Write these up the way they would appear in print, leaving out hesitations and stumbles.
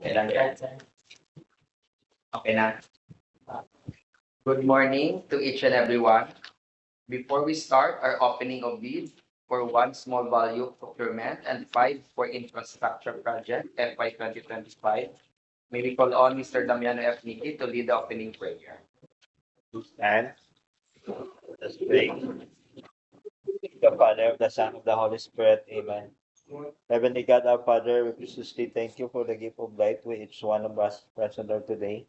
Kailan yan? Okay na. Good morning to each and everyone. Before we start our opening of bid for one small value procurement and 5 for infrastructure project FY 2025, may we call on Mr. Damiano F. Niki to lead the opening prayer. And let's pray. The Father, of the Son, of the Holy Spirit. Amen. Heavenly God, our Father, we precisely thank you for the gift of life to each one of us present here today.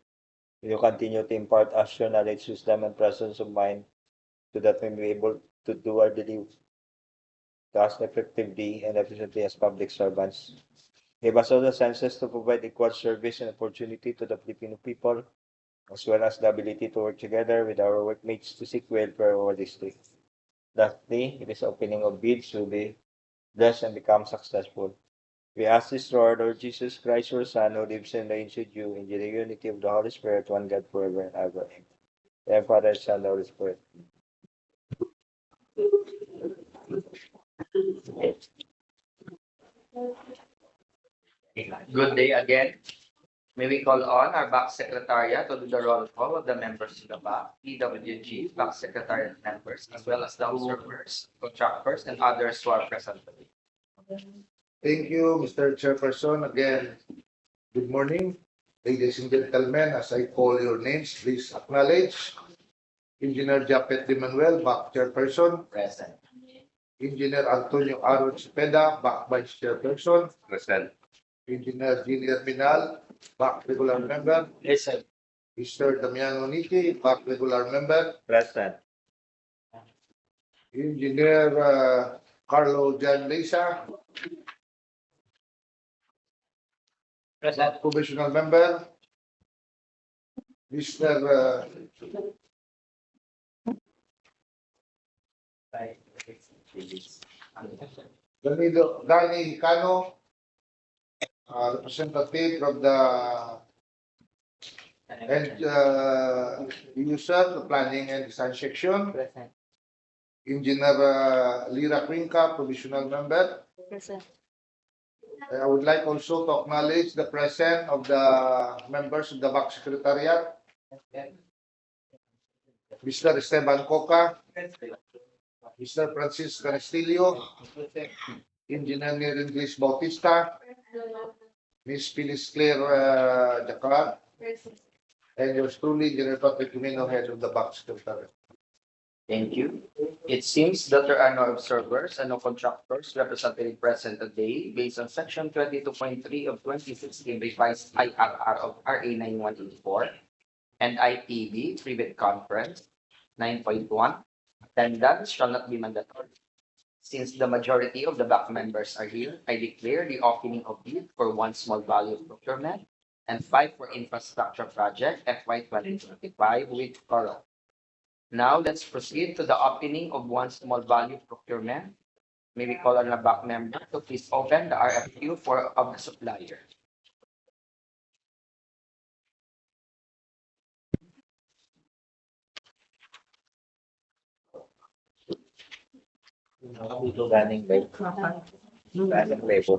Will you continue to impart us your knowledge, wisdom, and presence of mind so that we may be able to do our daily task effectively and efficiently as public servants. Give us all the senses to provide equal service and opportunity to the Filipino people, as well as the ability to work together with our workmates to seek welfare of our district. Lastly, this opening of bids will be blessed and become successful. We ask this through our Lord Jesus Christ, your Son, who lives and reigns with you in the unity of the Holy Spirit, one God forever and ever. Amen. Father, Son, and Holy Spirit. Good day again. May we call on our back secretariat to do the roll call of the members of the back, PWG, back secretariat members, as well as the observers, contractors, and others who are present today. Thank you, Mr. Chairperson. Again, good morning, ladies and gentlemen. As I call your names, please acknowledge Engineer Japet de Manuel, back Chairperson. Present. Engineer Antonio Aron Cepeda, back Vice Chairperson. Present. Engineer Junior Minal, back regular member. Listen. Mr. Damiano Niki, back regular member. Present. Engineer Carlo Jan Lisa, Present. provisional member. Mr. Danny Hicano, representative of the user planning and design section. Present. Engineer Lira Quinca, provisional member. Present. I would like also to acknowledge the presence of the members of the back secretariat. Mr. Esteban Coca, Mr. Francis Castillo, Engineer Nirin Glis Bautista, Ms. Phyllis Claire Jacar, and yours truly, Engineer Patrick Camino, head of the back secretariat. Thank you. It seems that there are no observers and no contractors represented present today based on section 22.3 of 2016 revised IRR of RA 9184 and IPB Private Conference 9.1. Attendance shall not be mandatory. Since the majority of the back members are here, I declare the opening of bid for one small value procurement and 5 for infrastructure project FY 2025 with quorum. Now, let's proceed to the opening of one small value procurement. May we call on a back member to please open the RFQ of the supplier. Running late. Running late.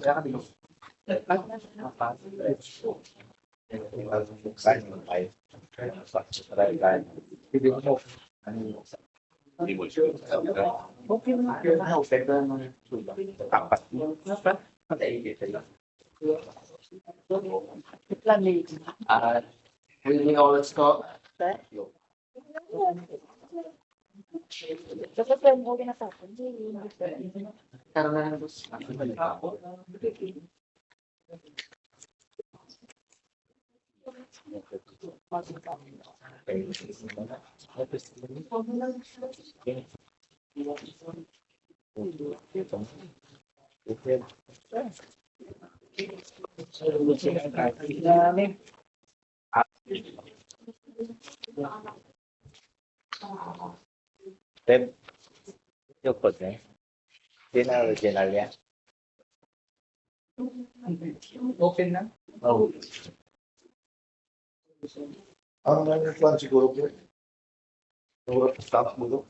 Will we always go? Then, yung code na Hindi na original yan. Open na? Oh. Ang plan siguro po, yung staff mo doon.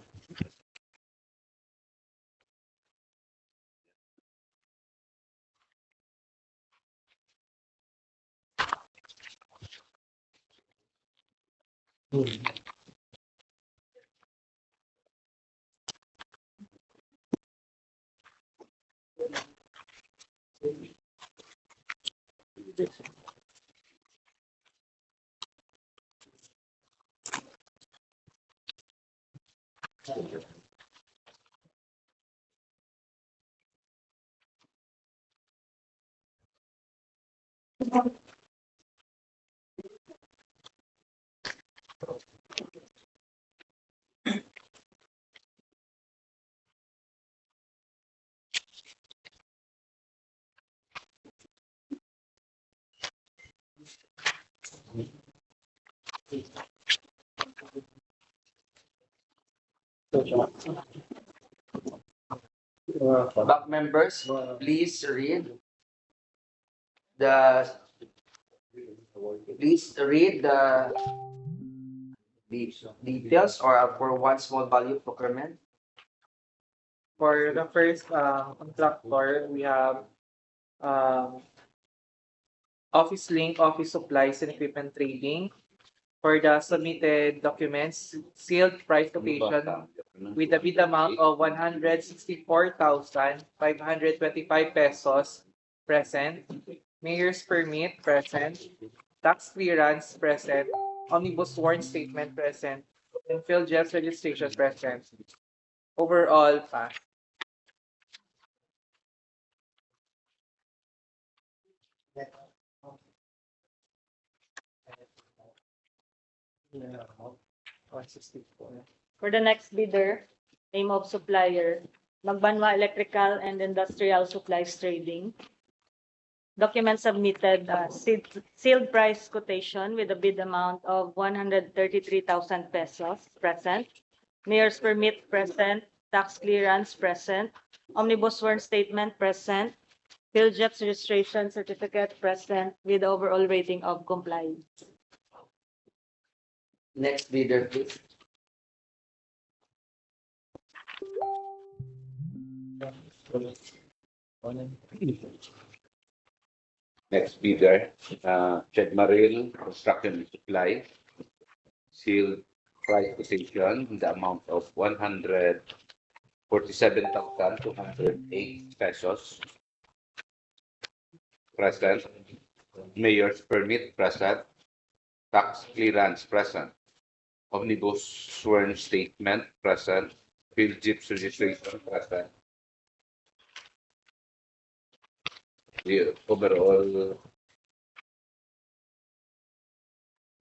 Back members, please the read the details or for one small value procurement. For the first contractor, we have um, Office Link, Office Supplies and Equipment Trading. For the submitted documents, sealed price quotation with a bid amount of 164,525 pesos present, mayor's permit present, tax clearance present, omnibus warrant statement present, and PhilJets registration present. Overall, pass. Yeah, 164. For the next bidder, name of supplier, Magbanwa Electrical and Industrial Supplies Trading. Document submitted, sealed price quotation with a bid amount of 133,000 pesos present. Mayor's permit present, tax clearance present, omnibus warrant statement present, PhilJets registration certificate present with overall rating of compliance. Next bidder, please. Next bidder, Chedmaril Construction and Supply, sealed price quotation in the amount of 147,208 pesos. Present. Mayor's permit present. Tax clearance present. Omnibus sworn statement present. PhilJets registration present. The overall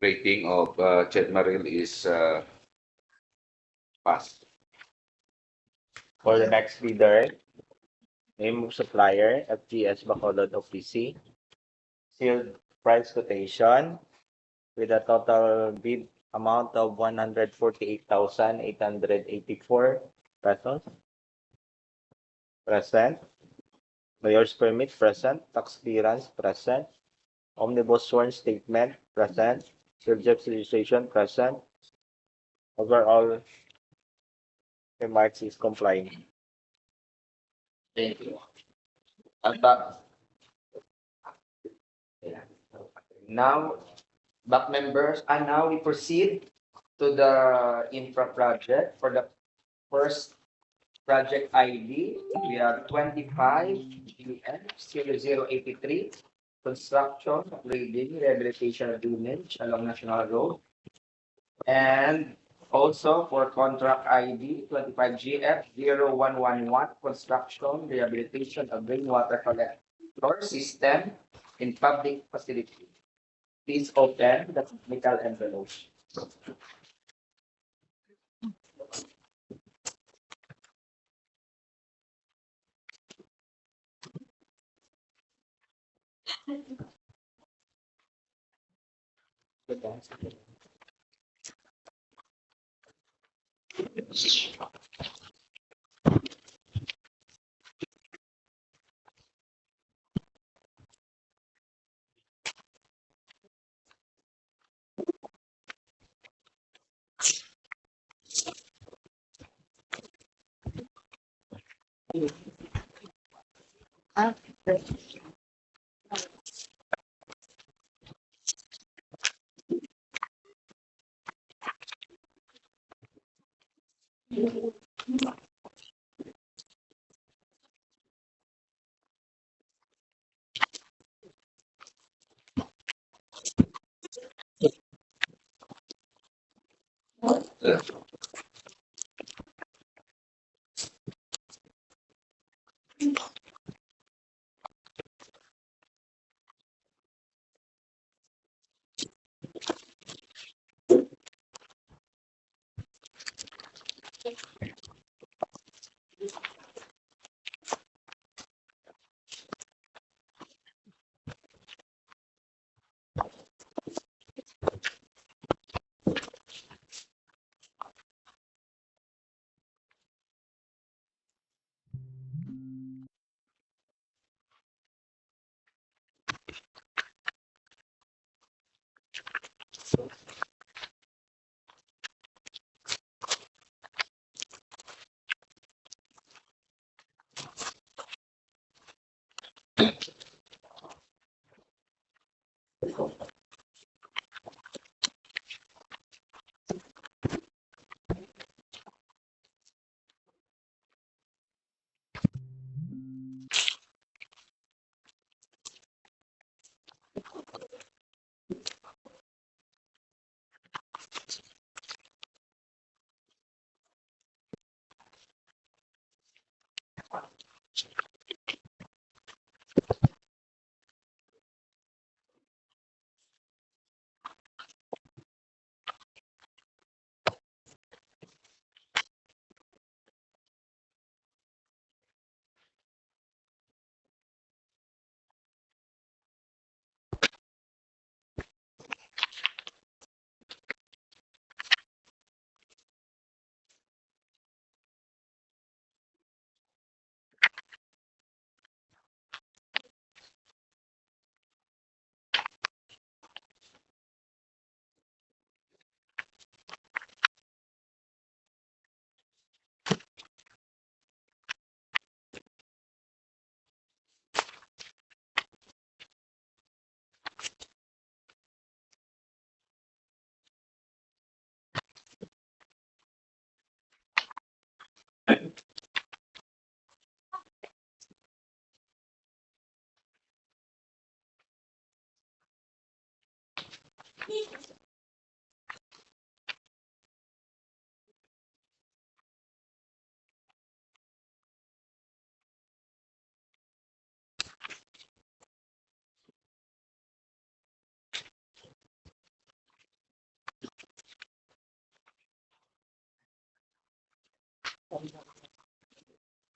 rating of Chedmaril is pass. For the next bidder, name of supplier, FGS Bacolod OPC. Sealed price quotation with a total bid amount of 148,884 pesos. Present. Mayor's permit present. Tax clearance present. Omnibus sworn statement present. PhilJets registration present. Overall remarks is complying. Thank you. At back. Now, back members, and now we proceed to the infra project. For the first project ID, we have 25 GM 0083, construction, grading, rehabilitation of drainage along National Road. And also for contract ID 25GF 0111, construction, rehabilitation of rainwater collector system in public facility. Please open the technical envelope.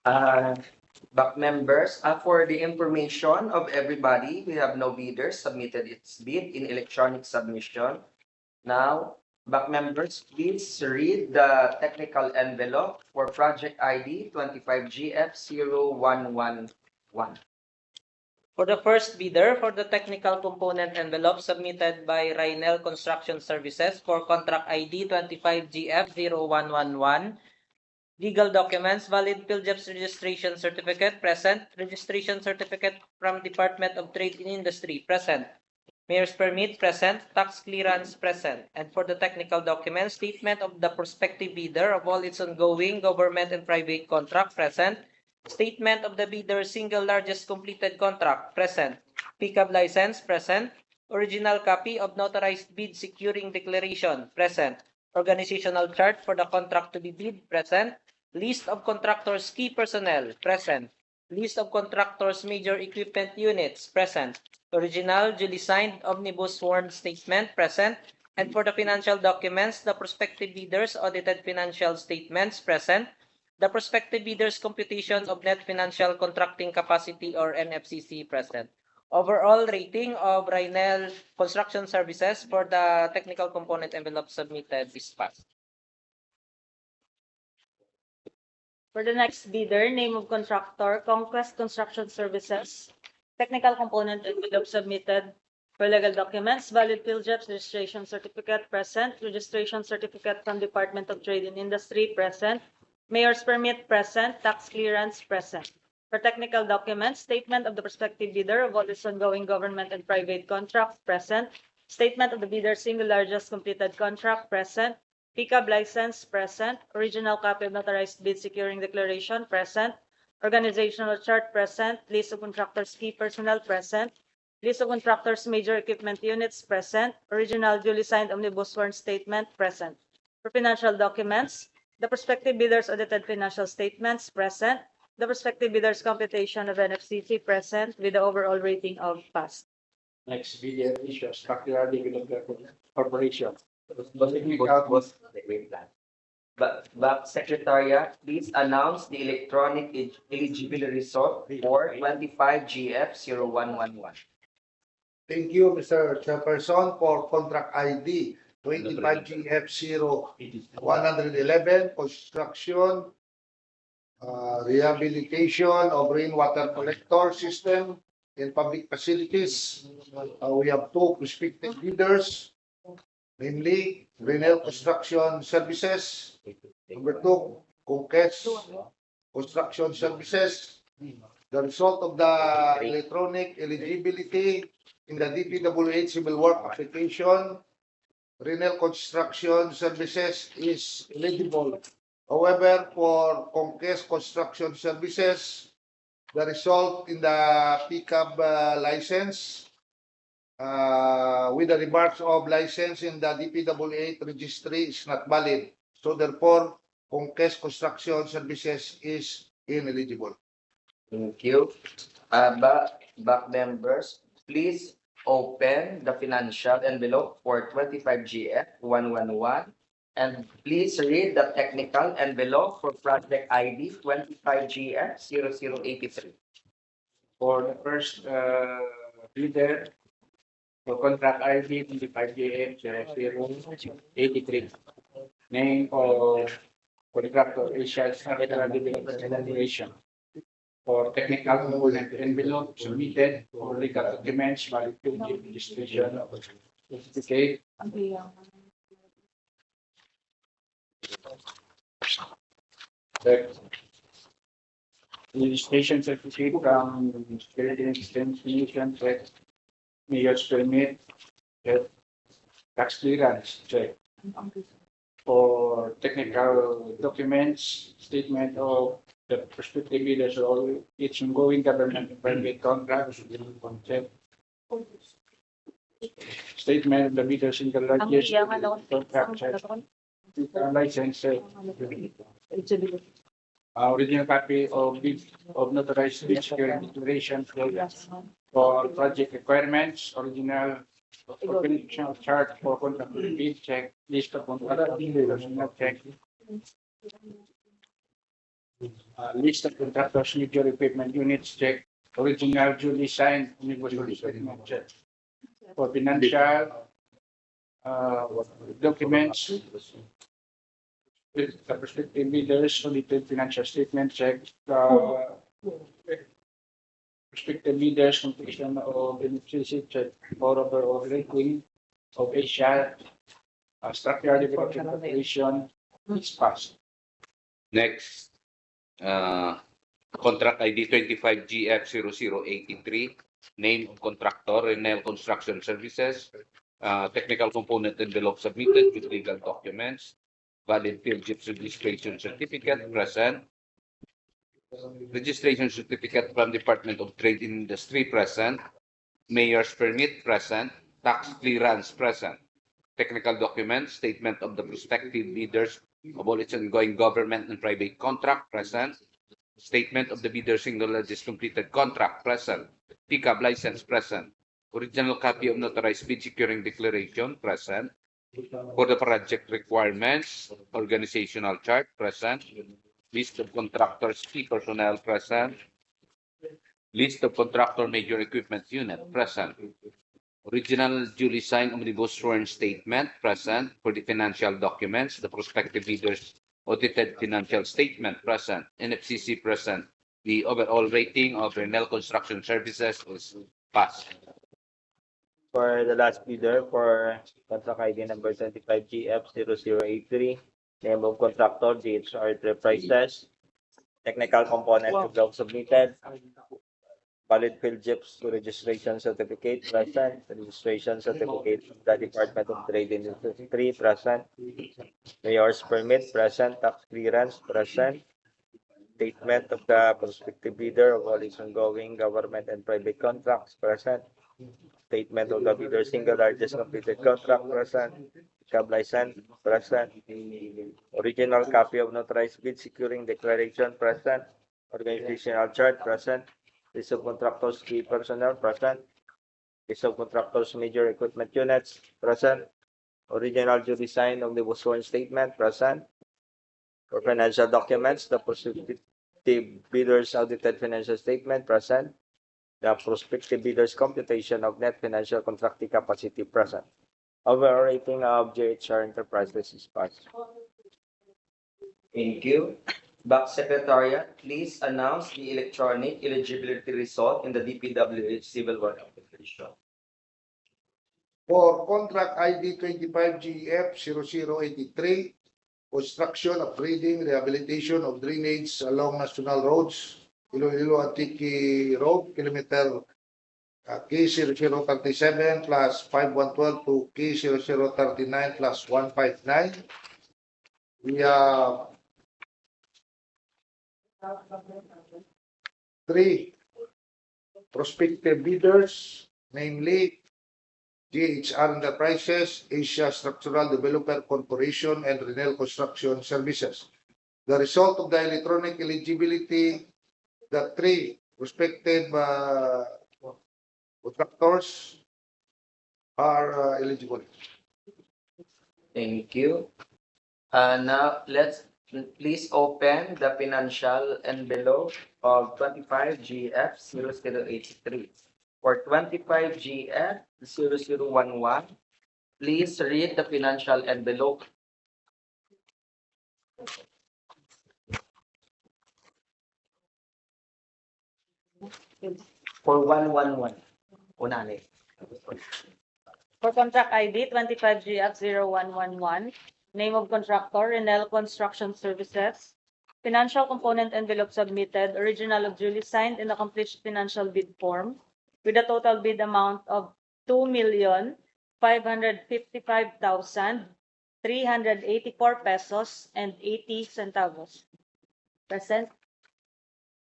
Uh, Back members, for the information of everybody, we have no bidder submitted its bid in electronic submission. Now, back members, please read the technical envelope for project ID 25GF0111. For the first bidder for the technical component envelope submitted by Rainel Construction Services for contract ID 25GF0111, legal documents, valid PhilJEPS registration certificate, present, registration certificate from Department of Trade and Industry, present, mayor's permit, present, tax clearance, present, and for the technical documents, statement of the prospective bidder of all its ongoing government and private contract, present, statement of the bidder's single largest completed contract, present, pickup license, present, original copy of notarized bid securing declaration, present, organizational chart for the contract to be bid, present, list of contractors' key personnel, present, list of contractors' major equipment units, present, original duly signed omnibus sworn statement, present, and for the financial documents, the prospective bidders' audited financial statements, present, the prospective bidders' computation of net financial contracting capacity or NFCC, present. Overall rating of Rainel Construction Services for the technical component envelope submitted is passed. For the next bidder, name of contractor, Conquest Construction Services. Technical component envelope submitted. For legal documents, valid PhilJEPS registration certificate, present, registration certificate from Department of Trade and Industry, present, mayor's permit, present, tax clearance, present. For technical documents, statement of the prospective bidder of all its ongoing government and private contracts, present, statement of the bidder's single largest completed contract, present, PCAB license, present. Original copy of notarized bid securing declaration, present. Organizational chart, present. List of contractors, key personnel, present. List of contractors, major equipment units, present. Original duly signed omnibus sworn statement, present. For financial documents, the prospective bidders' audited financial statements, present. The prospective bidders' computation of NFCC, present, with the overall rating of pass. Next, video issue, structural development corporation. Back Secretariat, please announce the electronic eligibility result for 25 GF 0111. Thank you, Mr. Chairperson, for contract ID 25GF0111, construction, rehabilitation of rainwater collector system in public facilities. We have two prospective bidders, namely Renel Construction Services. Number two, Conquest Construction Services. The result of the electronic eligibility in the DPWH civil work application, Renel Construction Services is eligible. However, for Conquest Construction Services, the result in the PCAB license with the remarks of license in the DPWH registry is not valid. So therefore, Conquest Construction Services is ineligible. Thank you. Back members, please open the financial envelope for 25 GF 111 and please read the technical envelope for project ID 25 GF 0083. For the first bidder, for contract ID 25JF083, name of contractor Asia Structural Development Corporation. For technical component envelope submitted for legal documents, valid registration certificate. Registration certificate from Security and Extension check, mayor's permit, check, tax clearance check. For technical documents, statement of the prospective bidders or each ongoing government and private contracts, check. Statement of the bidders in the largest contract check. License check. Original copy of bid of notarized bid security declaration for project requirements, original organizational chart for contract bid check, list of contractors, personnel check, list of contractors, major equipment units check, original duly signed omnibus statement check. For financial documents, with the prospective bidders, audited financial statement check, prospective bidders, completion of beneficiary check, for overall rating of Asia Structural Development Corporation is passed. Next, contract ID 25 GF 0083, name of contractor, Renel Construction Services, technical component envelope submitted with legal documents, valid field chips registration certificate, present. Registration certificate from Department of Trade and Industry, present. Mayor's permit, present. Tax clearance, present. Technical documents, statement of the prospective bidders of all its ongoing government and private contract, present. Statement of the bidder single largest completed contract, present. PCAB license, present. Original copy of notarized bid securing declaration, present. For the project requirements, organizational chart, present. List of contractors, key personnel, present. List of contractor major equipment unit, present. Original duly signed omnibus sworn statement, present. For the financial documents, the prospective bidders audited financial statement, present. NFCC, present. The overall rating of Renel Construction Services is passed. For the last bidder for contract ID number 25GF0083, name of contractor GHR Enterprises, technical component envelope submitted, valid PhilJEPS registration certificate, present. Registration certificate of the Department of Trade and Industry, present. Mayor's permit, present. Tax clearance, present. Statement of the prospective bidder of all its ongoing government and private contracts, present. Statement of the bidder's single largest completed contract, present. Cab license, present. Original copy of notarized bid securing declaration, present. Organizational chart, present. List of contractors, key personnel, present. List of contractors, major equipment units, present. Original duly signed omnibus sworn statement, present. For financial documents, the prospective bidder's audited financial statement, present. The prospective bidder's computation of net financial contracting capacity, present. Overall rating of JHR Enterprises is passed. Thank you. Back Secretariat, please announce the electronic eligibility result in the DPWH Civil War application. For contract ID 25GF 0083, construction, upgrading, rehabilitation of drainage along national roads, Iloilo Antique Road, kilometer K0037 plus 5112 to K0039 plus 159. We have 3 prospective bidders, namely JHR Enterprises, Asia Structural Developer Corporation, and Renel Construction Services. The result of the electronic eligibility, the 3 prospective contractors are eligible. Thank you. Now, let's please open the financial envelope of 25GF 0083. For 25GF 0011, please read the financial envelope. For 111, unali. For contract ID 25GF0111, name of contractor, Renel Construction Services. Financial component envelope submitted, original of duly signed and accomplished financial bid form with a total bid amount of 2,555,384 pesos and 80 centavos. Present.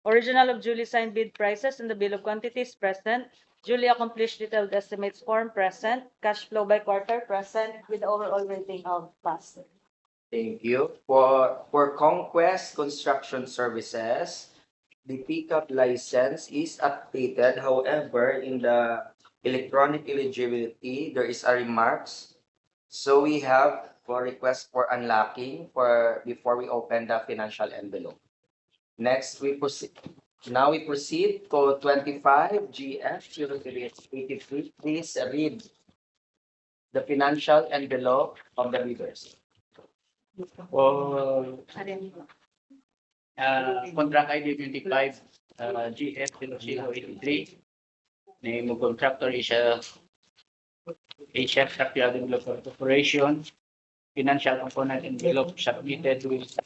Original of duly signed bid prices and the bill of quantities, present. Duly accomplished detailed estimates form, present. Cash flow by quarter, present, with the overall rating of pass. Thank you. For Conquest Construction Services, the pickup license is updated. However, in the electronic eligibility, there is a remarks. So we have for request for unlocking before we open the financial envelope. Next, we proceed. Now we proceed to 25GF 0083. Please read the financial envelope of the bidders. For contract ID 25 GF 0083, name of contractor is Asia Structural Developer Corporation. Financial component envelope submitted with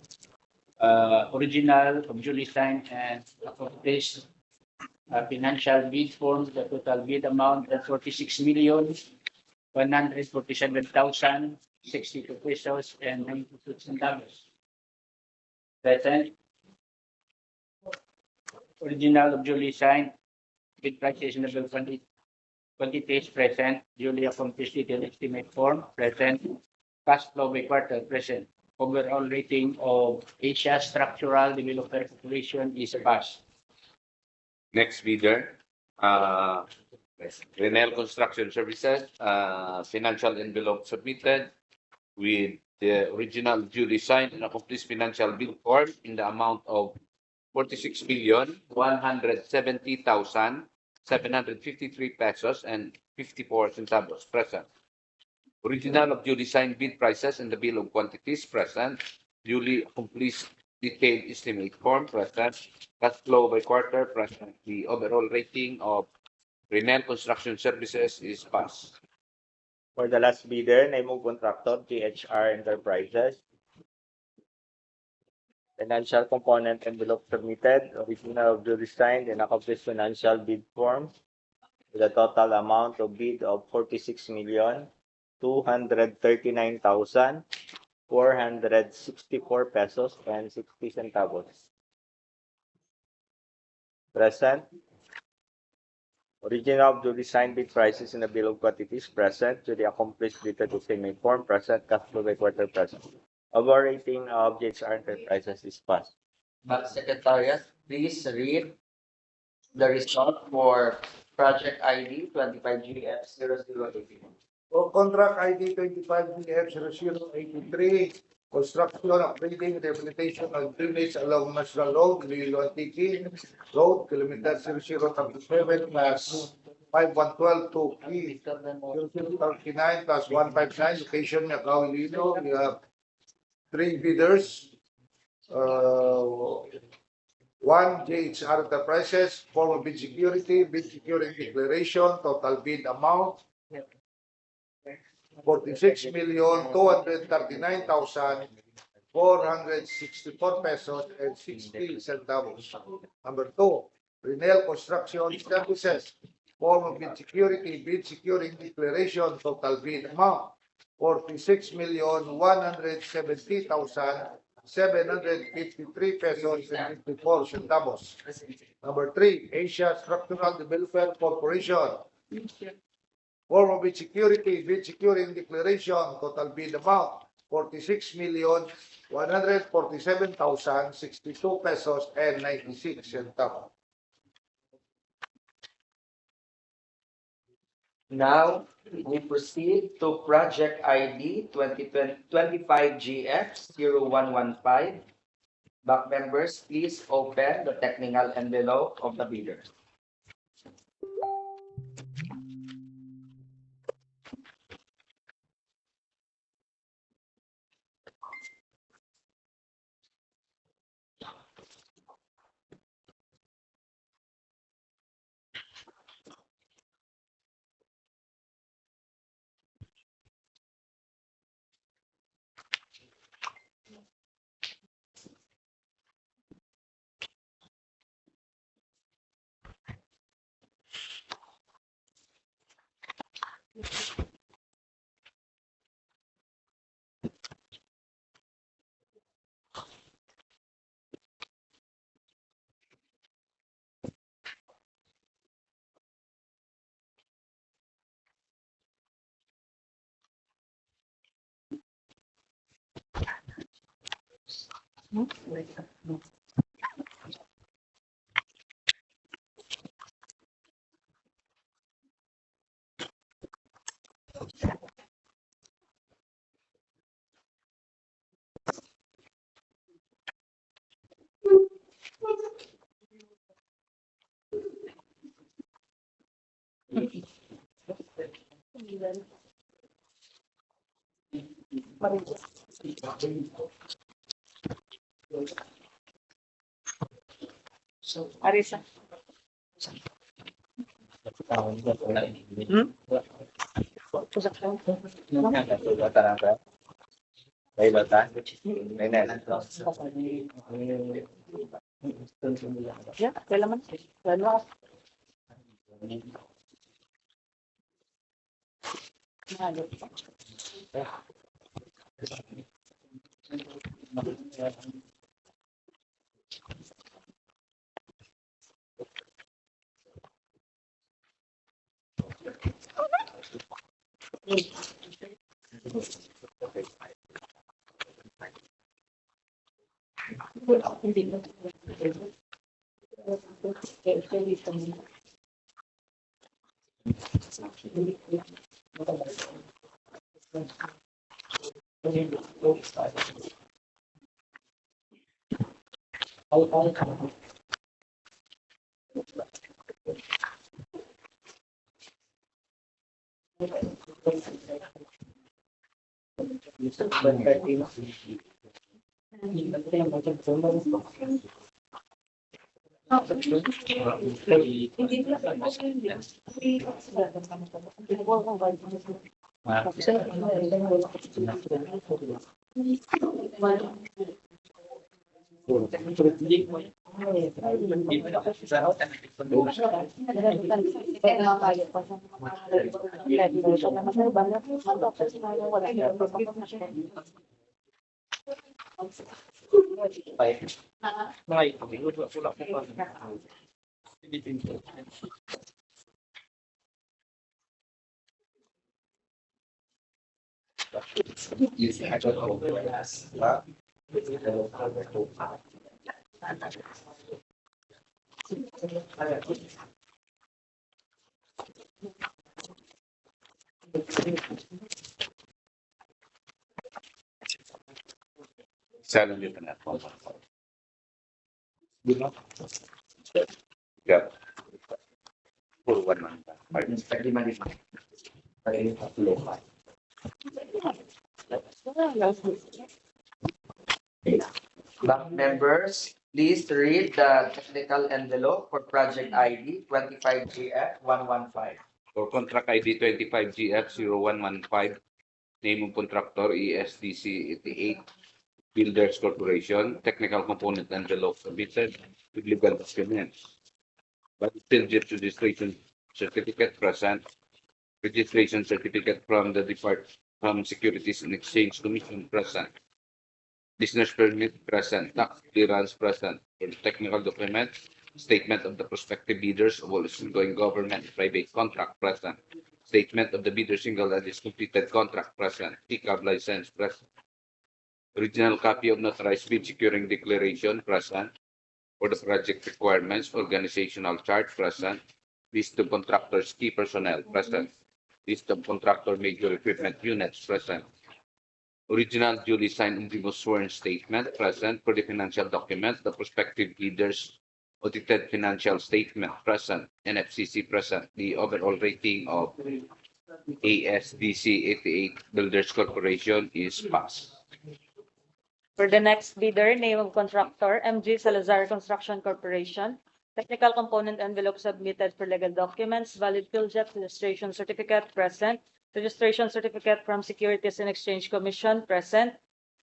original of duly signed and accomplished financial bid form. The total bid amount is 46,147,062 pesos and 92 centavos. Present. Original of duly signed bid prices in the bill quantities, present. Duly accomplished detailed estimate form, present. Cash flow by quarter, present. Overall rating of Asia Structural Developer Corporation is passed. Next bidder, Renel Construction Services, financial envelope submitted with the original duly signed and accomplished financial bid form in the amount of 46,170,753 pesos and 54 centavos, present. Original of duly signed bid prices and the bill of quantities, present. Duly accomplished detailed estimate form, present. Cash flow by quarter, present. The overall rating of Renel Construction Services is passed. For the last bidder, name of contractor, JHR Enterprises. Financial component envelope submitted, original duly signed and accomplished financial bid form with a total amount of bid of 46,239,464 pesos and 60 centavos. Present. Original duly signed bid prices in the bill of quantities present to the accomplished dated payment form present cash flow by quarter present. Overrating objects or enterprises is passed. Secretariat, please read the result for project ID 25GF0080. For contract ID 25BF0083, construction, upgrading, rehabilitation of drainage along National Road, Iloilo Antique Road, kilometer 0037 plus 5112 to P 0039 plus 159, location Macau, Iloilo. We have three bidders. One, JHR Enterprises, form of bid security declaration, total bid amount 46,239,464 pesos and 60 centavos. Number two, Renel Construction Services, form of bid security declaration, total bid amount 46,170,753 pesos and 54 centavos. Number three, Asia Structural Development Corporation, form of bid security declaration, total bid amount 46,147,062 pesos and 96 centavos. Now, we proceed to project ID 2025GF0115. Back members, please open the technical envelope of the bidder. Arisa. Ya, kailangan. Ano? Silent dito na. Yeah. Full 1 month. Bank members, please read the technical envelope for project ID 25GF115. For contract ID 25GF0115, name of contractor ESDC 88 Builders Corporation, technical component envelope submitted with legal documents. But still registration certificate present, registration certificate from the from Securities and Exchange Commission present. Business permit present, tax clearance present, for technical documents, statement of the prospective bidders of all ongoing government and private contract present, statement of the bidder single largest completed contract present, TCAB license present, original copy of notarized bid securing declaration present, for the project requirements, organizational chart present, list of contractors, key personnel present, list of contractor major equipment units present, original duly signed omnibus sworn statement present for the financial document, the prospective bidders audited financial statement present, NFCC present, the overall rating of ASDC 88 Builders Corporation is passed. For the next bidder, name of contractor, MG Salazar Construction Corporation. Technical component envelope submitted for legal documents, valid PhilJet registration certificate present, registration certificate from Securities and Exchange Commission present,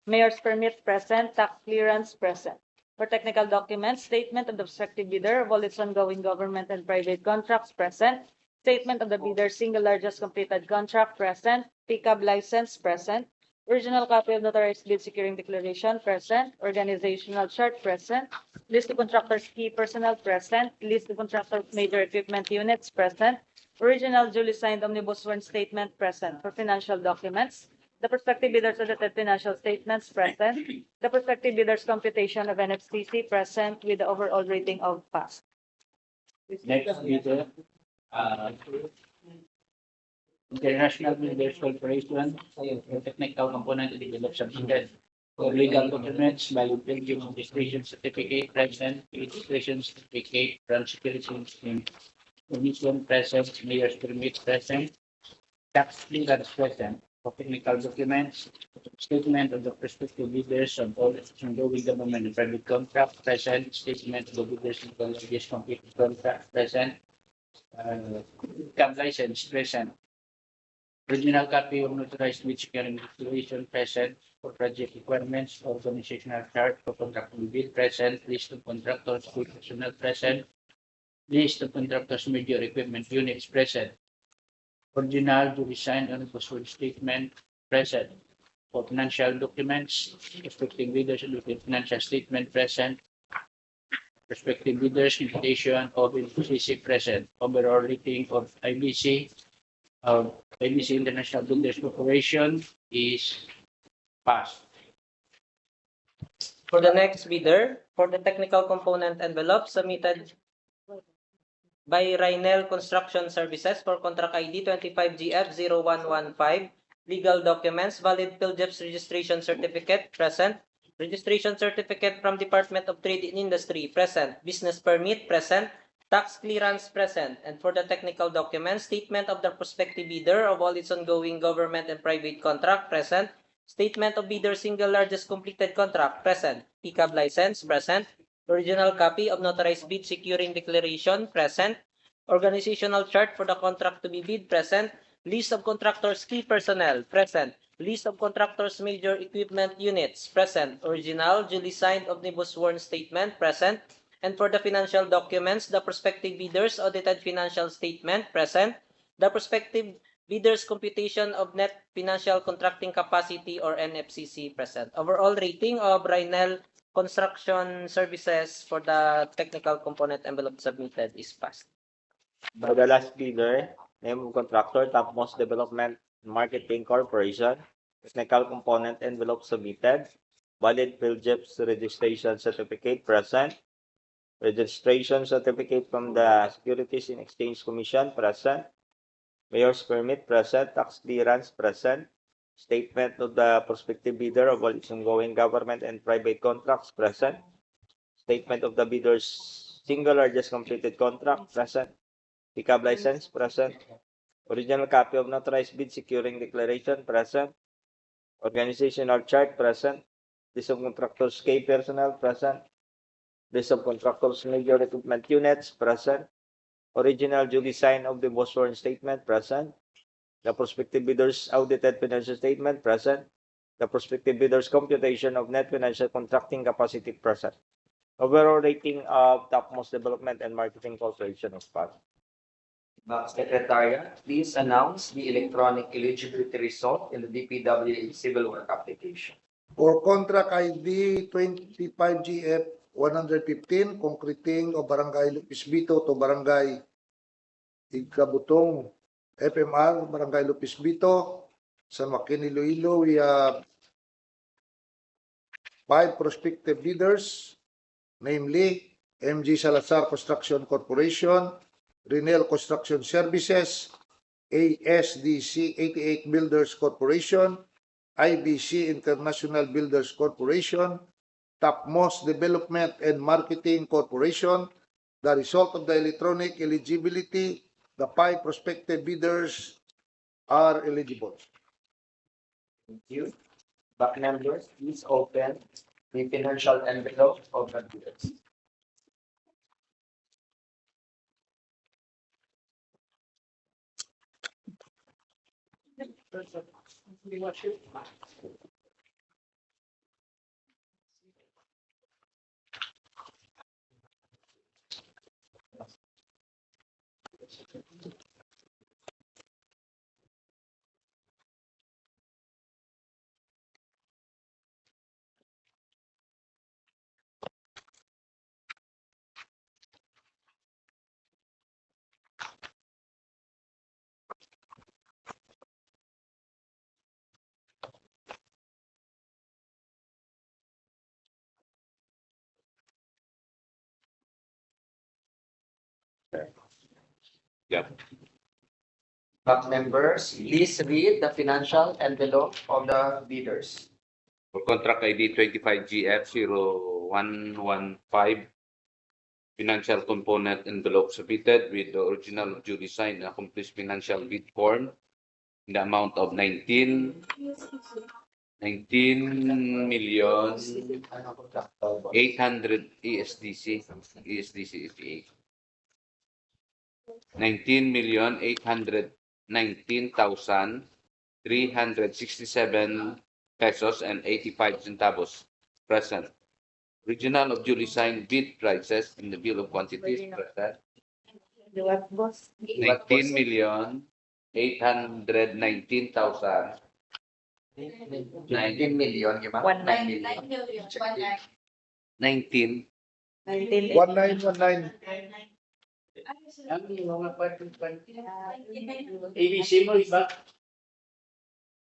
mayor's permit present, tax clearance present. For technical documents, statement of the prospective bidder of all its ongoing government and private contracts present, statement of the bidder's single largest completed contract present, PCAB license present, original copy of notarized bid securing declaration present, organizational chart present, list of contractors key personnel present, list of contractors major equipment units present, original duly signed omnibus sworn statement present. For financial documents, the prospective bidders audited financial statements present, the prospective bidders computation of NFCC present with the overall rating of pass. Next bidder, International Builders Corporation, for technical component envelope submitted. For legal documents, valid Belgium registration certificate present, registration certificate from Securities and Commission present, mayor's permit present, tax clearance present. For technical documents, statement of the prospective bidders of all ongoing government and private contract present, statement of the bidders of the largest completed contract present, CAB license present. Original copy of notarized bid securing declaration present. For project requirements, organizational chart for contractor bid present, list of contractors, key personnel present, list of contractors major equipment units present. Original duly signed omnibus sworn statement present. For financial documents, prospective bidders and financial statement present. Prospective bidders invitation of NFCC present. Overall rating of IBC International Builders Corporation is passed. For the next bidder, for the technical component envelope submitted by Rainel Construction Services for contract ID 25GF0115, legal documents, valid PhilJet's registration certificate present, registration certificate from Department of Trade and Industry present, business permit present, tax clearance present, and for the technical documents, statement of the prospective bidder of all its ongoing government and private contract present, statement of bidder single largest completed contract present, PCAB license present, original copy of notarized bid securing declaration present, organizational chart for the contract to be bid present, list of contractors key personnel present, List of contractors' major equipment units, present. Original, duly signed omnibus sworn statement, present. And for the financial documents, the prospective bidders' audited financial statement, present. The prospective bidders' computation of net financial contracting capacity or NFCC, present. Overall rating of Rainel Construction Services for the technical component envelope submitted is passed. For the last bidder, name of contractor, Topmost Development and Marketing Corporation, technical component envelope submitted, valid PhilJEPS registration certificate present, registration certificate from the Securities and Exchange Commission present, mayor's permit present, tax clearance present, statement of the prospective bidder of all its ongoing government and private contracts present, statement of the bidder's single largest completed contract present, pickup license present, original copy of notarized bid securing declaration present, organizational chart present, list of contractors K personnel present, list of contractors major equipment units present, original duly signed of the sworn statement present, the prospective bidders audited financial statement present, the prospective bidders computation of net financial contracting capacity present. Overall rating of Topmost Development and Marketing Corporation is passed. Secretariat, please announce the electronic eligibility result in the DPWH civil work application. For contract ID 25GF 115, concreting of Barangay Lupis Bito to Barangay Igkabutong, FMR, Barangay Lupis Bito, San Joaquin, Iloilo. We have 5 prospective bidders, namely MG Salazar Construction Corporation, Renel Construction Services, ASDC 88 Builders Corporation, IBC International Builders Corporation, Topmost Development and Marketing Corporation. The result of the electronic eligibility, the 5 prospective bidders are eligible. Thank you. Back members, please open the financial envelope of the bidders. Yeah. Back members, please read the financial envelope of the bidders. For contract ID 25GF0115, financial component envelope submitted with the original duly signed and accomplished financial bid form in the amount of 19 million 800 ESDC is 19,819,367 pesos and 85 centavos present. Original of duly signed bid prices in the bill of quantities present. The what, boss? 19,819,000. 19 million, di ba? 19 million. 19. 1919. ABC mo, iba?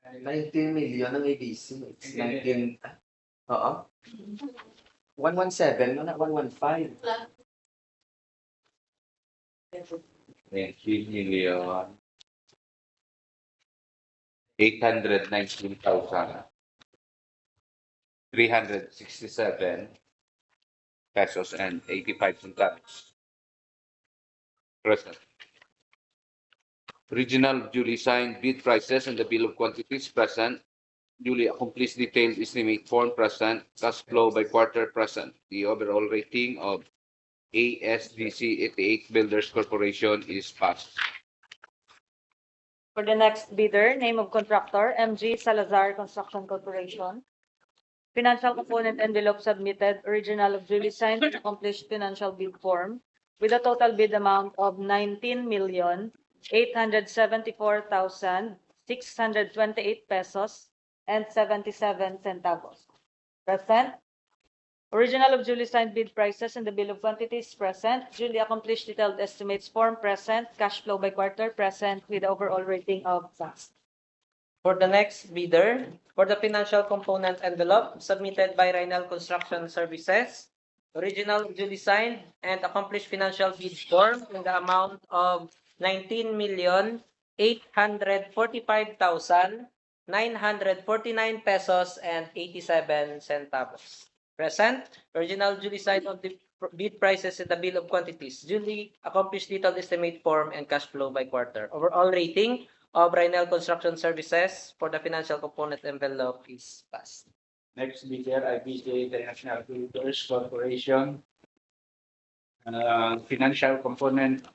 19 million ang ABC. It's 19. Oo. 117, no? 115. 19 million 819,367 pesos and 85 centavos. Present. Original duly signed bid prices and the bill of quantities present. Duly accomplished detailed estimate form present. Cash flow by quarter present. The overall rating of ASDC 88 Builders Corporation is passed. For the next bidder, name of contractor, MG Salazar Construction Corporation. Financial component envelope submitted, original of duly signed and accomplished financial bid form with a total bid amount of 19,874,628 pesos and 77 centavos. Present. Original of duly signed bid prices and the bill of quantities present. Duly accomplished detailed estimates form present. Cash flow by quarter present with overall rating of pass. For the next bidder, for the financial component envelope submitted by Rhinal Construction Services, original duly signed and accomplished financial bid form in the amount of 19,845,949 pesos and 87 centavos. Present, original duly signed of the bid prices in the bill of quantities, duly accomplished detailed estimate form and cash flow by quarter. Overall rating of Rhinal Construction Services for the financial component envelope is passed. Next bidder, IBJ International Builders Corporation. Financial component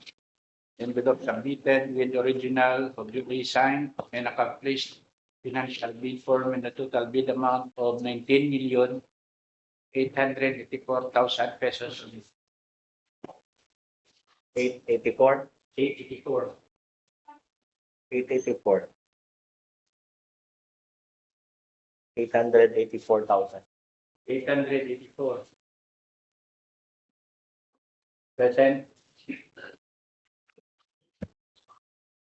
envelope submitted with original of duly signed and accomplished financial bid form in the total bid amount of 19,884,000 pesos. 884. 884. 884. 884,000. 884. Present.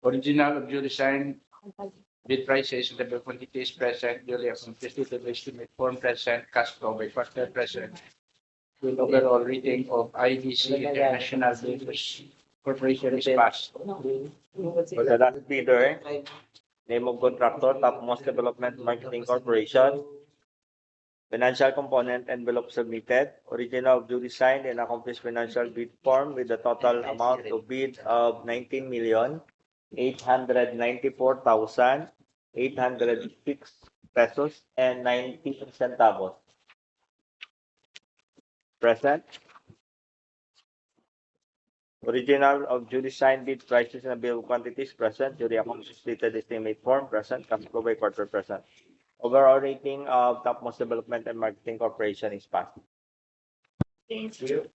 Original of duly signed bid prices and the quantities present, duly accomplished detailed estimate form present, cash flow by quarter present, with overall rating of IBC International Builders Corporation is passed. For the last bidder, name of contractor, Topmost Development Marketing Corporation. Financial component envelope submitted, original of duly signed and accomplished financial bid form with the total amount of bid of 19,894,806 pesos and 19 centavos. Present. Original of duly signed bid prices and bill of quantities present, duly accomplished detailed estimate form present, cash flow by quarter present. Overall rating of Topmost Development and Marketing Corporation is passed. Thank you.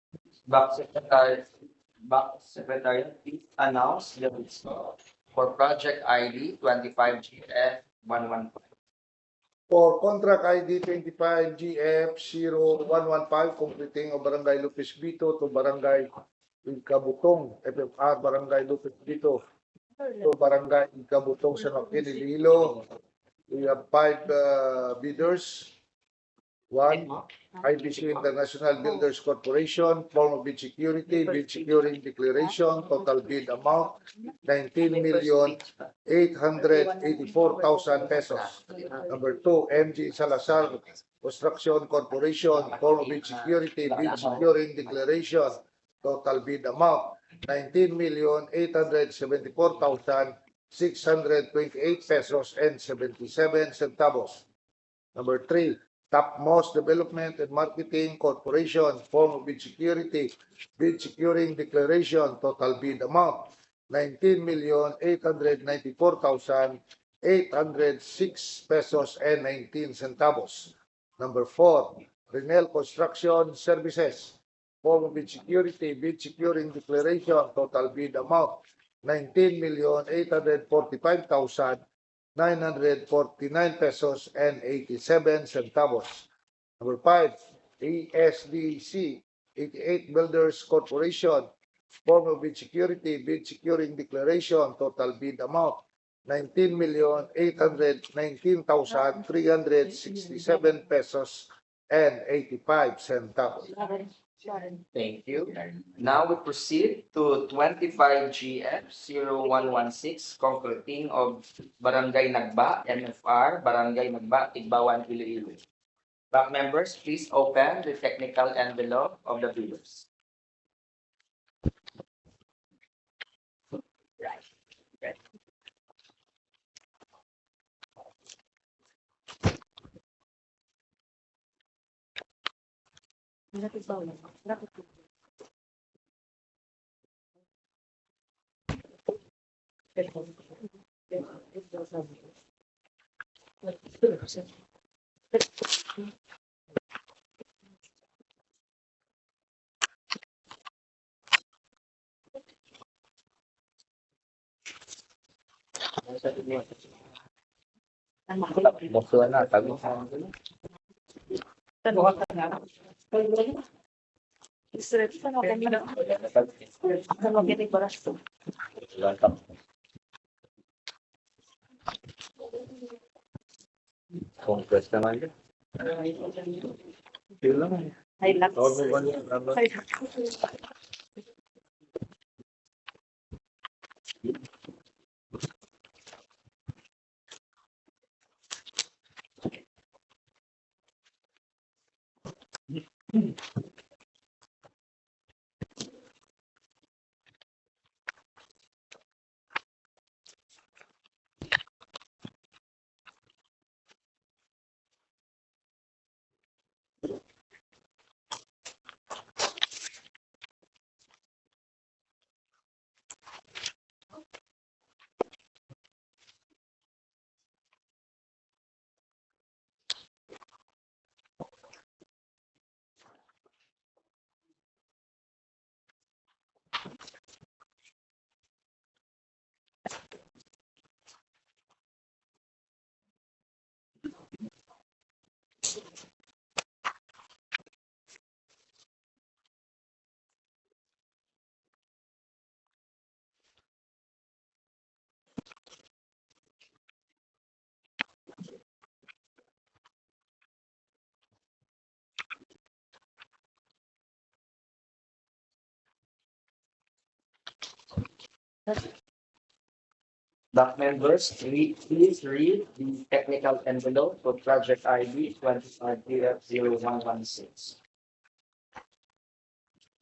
Back Secretary, please announce the result for project ID 25GF115. For contract ID 25GF0115, completing of Barangay Lopez Vito to Barangay Incabutong, FFR Barangay Lopez Vito to Barangay Incabutong, San Joaquin, Iloilo. We have 5 bidders. 1, IBC International Builders Corporation, form of bid security, bid securing declaration, total bid amount 19,884,000 pesos. Number 2, MG Salazar Construction Corporation, form of bid security, bid securing declaration, total bid amount 19,874,628 pesos and 77 centavos. Number 3, Topmost Development and Marketing Corporation, form of bid security, bid securing declaration, total bid amount 19,894,806 pesos and 19 centavos. Number 4, Renel Construction Services, form of bid security, bid securing declaration, total bid amount 19,845,949 pesos and 87 centavos. Number 5, ESDC 88 Builders Corporation, form of bid security, bid securing declaration, total bid amount 19,819,367 pesos and 85 centavos. Thank you. Now we proceed to 25GF0116, concluding of Barangay Nagba, MFR, Barangay Nagba, Tigbawan, Iloilo. Back members, please open the technical envelope of the bidders. Buksuan na, tabi. Compress naman yun. Hilux. Doc members, please read the technical envelope for project ID 25-0116.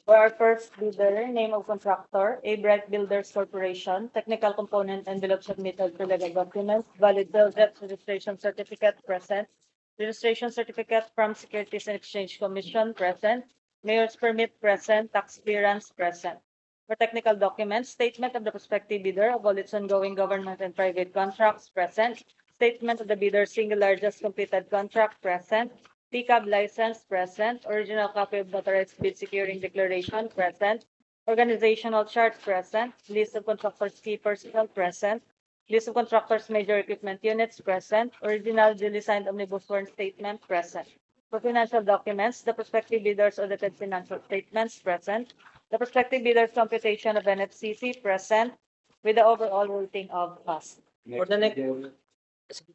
For our first bidder, name of contractor, A Bright Builders Corporation, technical component envelope submitted to legal documents, valid bill debt registration certificate present, registration certificate from Securities and Exchange Commission present, mayor's permit present, tax clearance present. For technical documents, statement of the prospective bidder of all its ongoing government and private contracts present, statement of the bidder's single largest completed contract present, PCAB license present, original copy of notarized bid securing declaration present, organizational chart present, list of contractors key personnel present, list of contractors major equipment units present, original duly signed omnibus sworn statement present. For financial documents, the prospective bidders audited financial statements present, the prospective bidders computation of NFCC present with the overall rating of pass. For the next-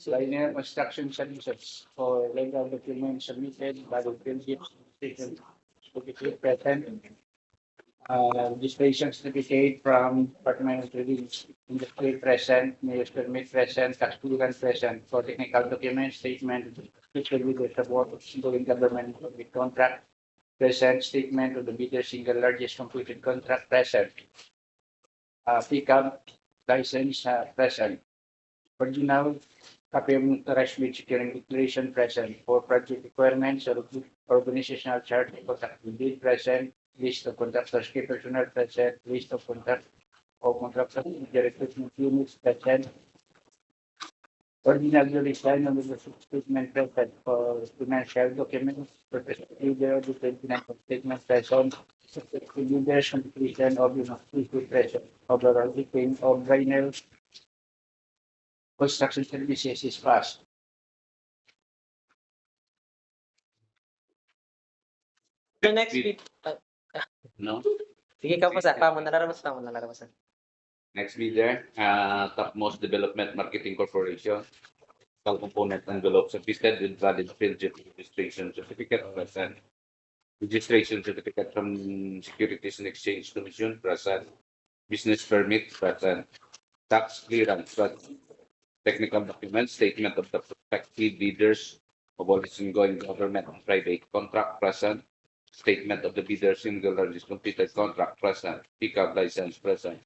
Liner construction services for legal documents submitted by the Philippines State Certificate present. Registration certificate from Department of Trading Industry present, mayor's permit present, tax clearance present. For technical documents, statement, which will be the support of ongoing government with contract present, statement of the bidder single largest completed contract present. Pickup license present. Original copy of notarized bid securing declaration present. For project requirements or organizational chart, contract bid present. List of contractors, key personnel present. List of contractors, major equipment units present. Original duly signed on the statement present. For financial documents, leader of the financial statement present. Leaders completion of the present. Overall rating of Rainer construction services is passed. The next bid. No? Sige ka po sa pa mo nalaramas. Next bidder, Topmost Development Marketing Corporation. Technical component envelope submitted with valid field registration certificate present. Registration certificate from Securities and Exchange Commission present. Business permit present. Tax clearance present. Technical documents, statement of the prospective bidders of all its ongoing government and private contract present. Statement of the bidder's single largest completed contract present. Pickup license present.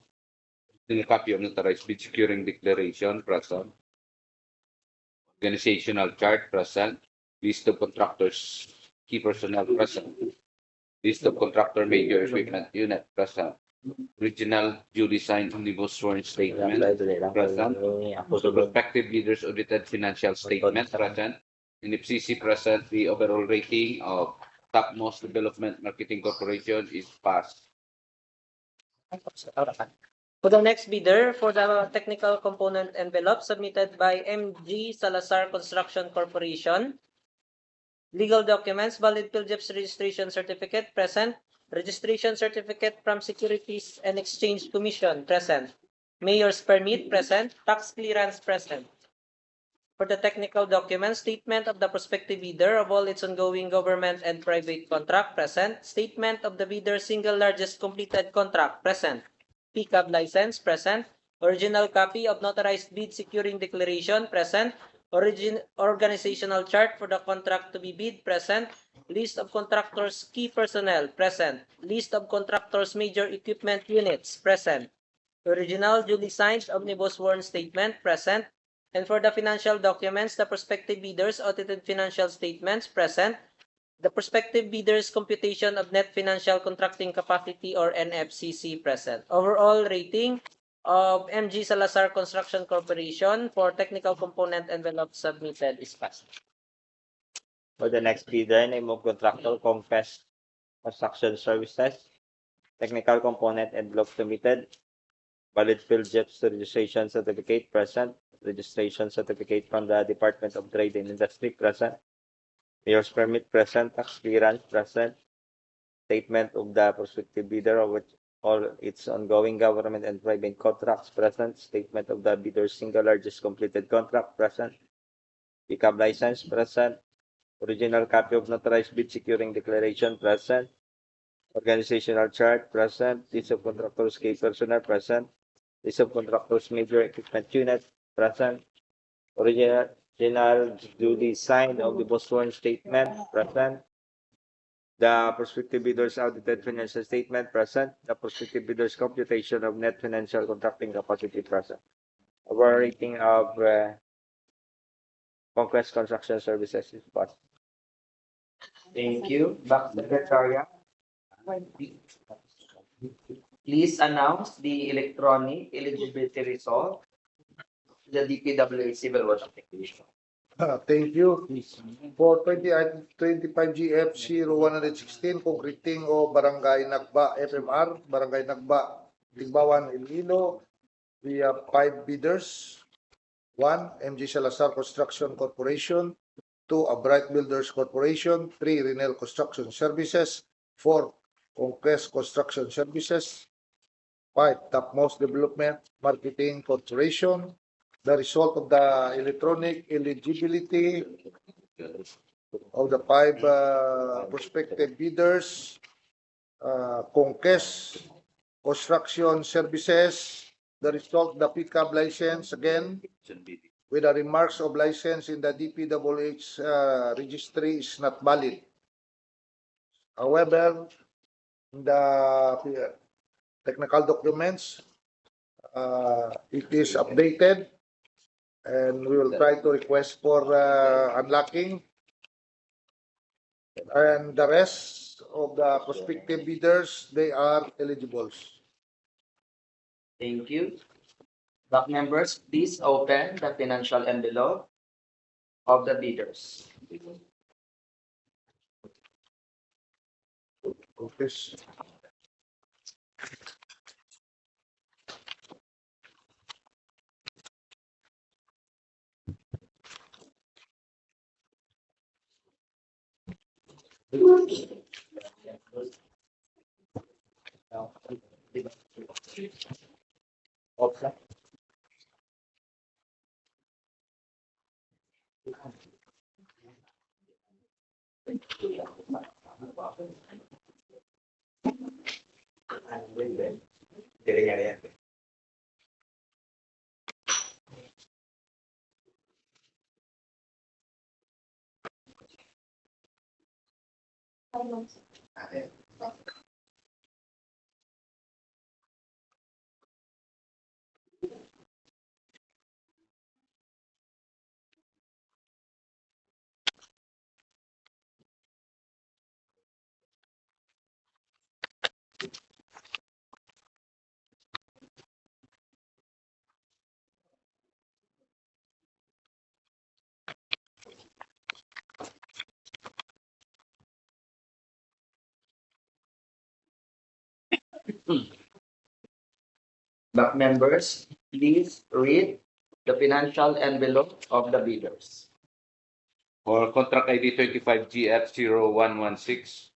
In a copy of notarized bid securing declaration present. Organizational chart present. List of contractors, key personnel present. List of contractor major equipment unit present. Original duly signed omnibus sworn statement present. Prospective bidders audited financial statement present. In FCC present, the overall rating of Topmost Development Marketing Corporation is passed. For the next bidder, for the technical component envelope submitted by MG Salazar Construction Corporation, legal documents, valid PhilJEPS registration certificate, present. Registration certificate from Securities and Exchange Commission, present. Mayor's permit, present. Tax clearance, present. For the technical documents, statement of the prospective bidder of all its ongoing government and private contract, present. Statement of the bidder's single largest completed contract, present. PCAB license, present. Original copy of notarized bid securing declaration, present. Organizational chart for the contract to be bid, present. List of contractors' key personnel, present. List of contractors' major equipment units, present. Original duly signed omnibus sworn statement, present. And for the financial documents, the prospective bidders' audited financial statements, present. The prospective bidders' computation of net financial contracting capacity or NFCC, present. Overall rating of MG Salazar Construction Corporation for technical component envelope submitted is passed. For the next bidder, name of contractor, Confess Construction Services. Technical component envelope submitted. Valid PhilJEPS registration certificate, present. Registration certificate from the Department of Trade and Industry, present. Mayor's permit, present. Tax clearance, present. Statement of the prospective bidder of which all its ongoing government and private contracts, present. Statement of the bidder's single largest completed contract, present. PCAB license, present. Original copy of notarized bid securing declaration, present. Organizational chart, present. List of contractors' key personnel, present. List of contractors' major equipment unit, present. Original duly signed of the sworn statement, present. The prospective bidder's audited financial statement, present. The prospective bidder's computation of net financial contracting capacity, present. Our rating of Conquest Construction Services is passed. Thank you. Back to Secretariat. Please announce the electronic eligibility result. The DPWH Civil Watch application. Thank you. For 2025 GF 0116, concreting o Barangay Nagba FMR, Barangay Nagba, Tigbawan, Iloilo, we have 5 bidders. 1, MG Salazar Construction Corporation. 2, Abright Builders Corporation. 3, Renel Construction Services. 4, Conquest Construction Services. 5, Topmost Development Marketing Corporation. The result of the electronic eligibility of the 5 prospective bidders, Conquest Construction Services, the result, the PCAB license, again, with the remarks of license in the DPWH registry is not valid. However, in the technical documents, it is updated, and we will try to request for unlocking. And the rest of the prospective bidders, they are eligible. Thank you. Back members, please open the financial envelope of the bidders. Okay. Back members, please read the financial envelope of the bidders. For contract ID 25GF0116,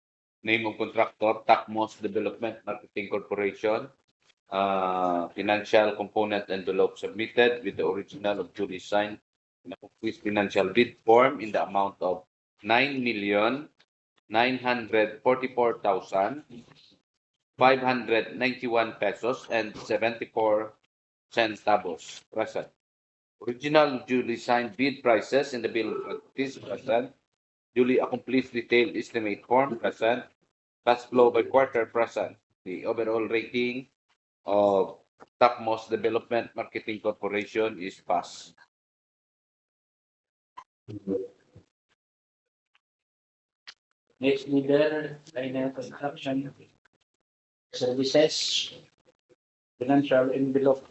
name of contractor, Tacmos Development Marketing Corporation, financial component envelope submitted with the original of duly signed in a complete financial bid form in the amount of 9,944,591 pesos and 74 centavos present. Original duly signed bid prices in the bill of quantities present. Duly accomplished detailed estimate form present. Cash flow by quarter present. The overall rating of Tacmos Development Marketing Corporation is pass. Next leader, Liner Construction Services, financial envelope.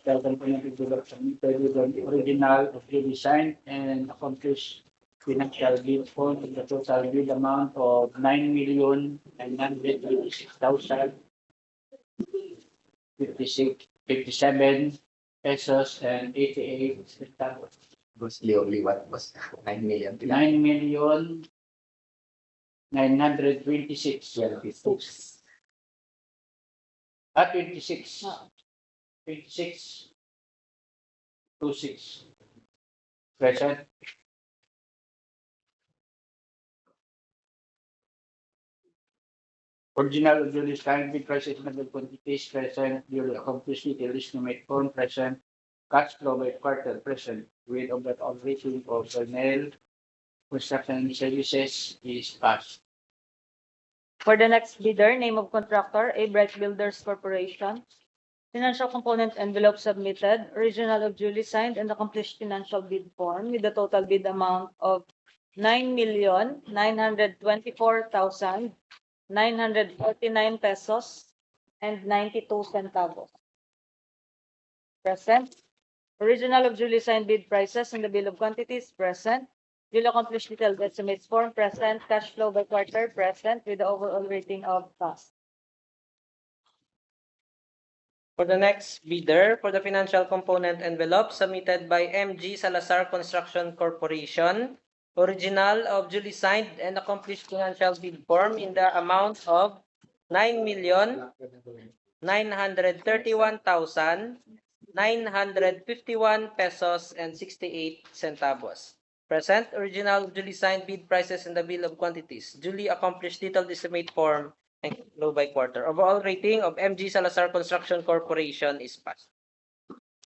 Component envelope submitted with the original of the design and accomplished financial bid form in the total bid amount of 9,926,057 pesos and 88 centavos. Bruce Lee only what was 9 million. 9,926. 26. 26. 26. 26. Present. Original of duly signed bid prices number quantities present, duly accomplished detailed estimate form present, cash flow by quarter present, with overall rating of Cornell Construction Services is passed. For the next bidder, name of contractor, A Bright Builders Corporation. Financial component envelope submitted, original of duly signed and accomplished financial bid form with the total bid amount of 9,924,949 pesos and 92 centavos. Present. Original of duly signed bid prices in the bill of quantities present. Duly accomplished detailed estimates form present. Cash flow by quarter present with the overall rating of pass. For the next bidder, for the financial component envelope submitted by MG Salazar Construction Corporation, original of duly signed and accomplished financial bid form in the amount of 9,931,951 pesos and 68 centavos. Present, original duly signed bid prices in the bill of quantities, duly accomplished detailed estimate form, and flow by quarter. Overall rating of MG Salazar Construction Corporation is passed.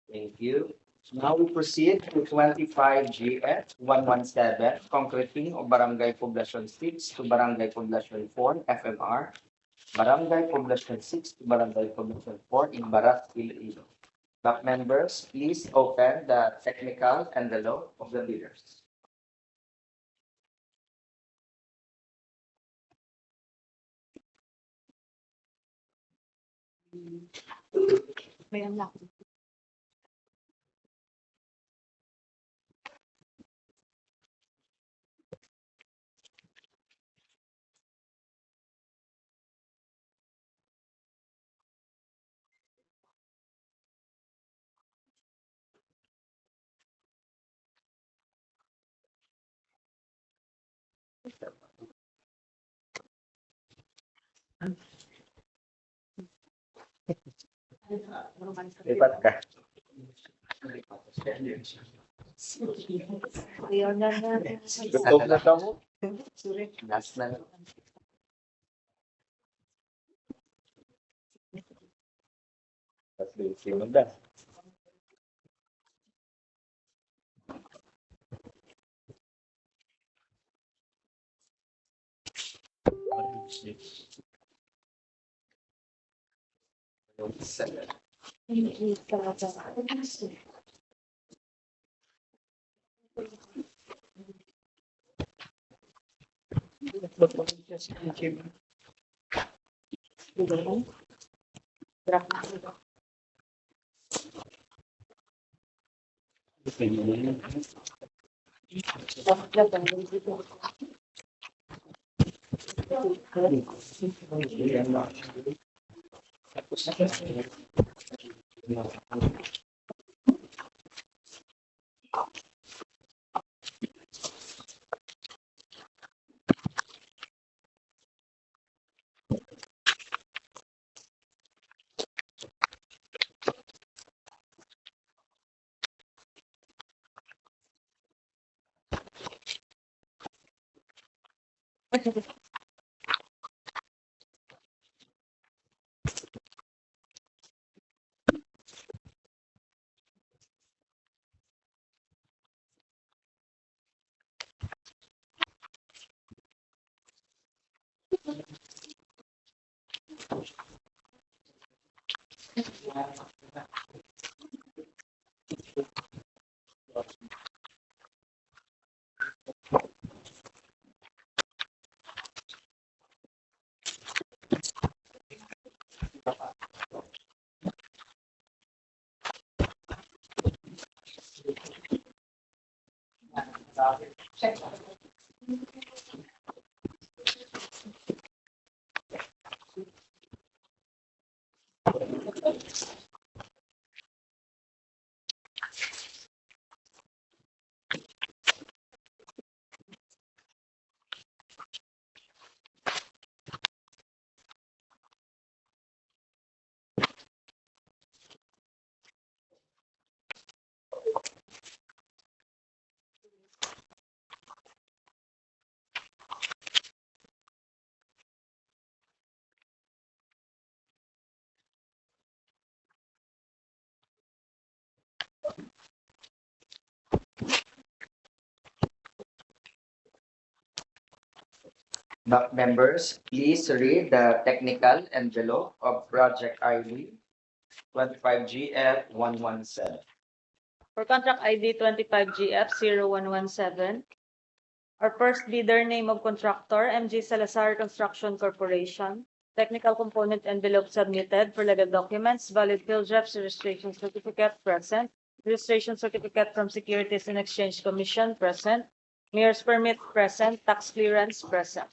Thank you. Now we proceed to 25GF117, concreting of Barangay Poblacion 6 to Barangay Poblacion 4, FMR. Barangay Poblacion 6 to Barangay Poblacion 4 in Baras, Iloilo. Back members, please open the technical envelope of the bidders. Lipat ka. Ayun na. Gutom na ka mo? Last na. Simunda. Seven. Members, please read the technical envelope of Project ID 25GF117. For contract ID 25GF0117, our first bidder, name of contractor, MG Salazar Construction Corporation. Technical component envelope submitted for legal documents, valid PhilJEPS registration certificate present, registration certificate from Securities and Exchange Commission present, mayor's permit present, tax clearance present.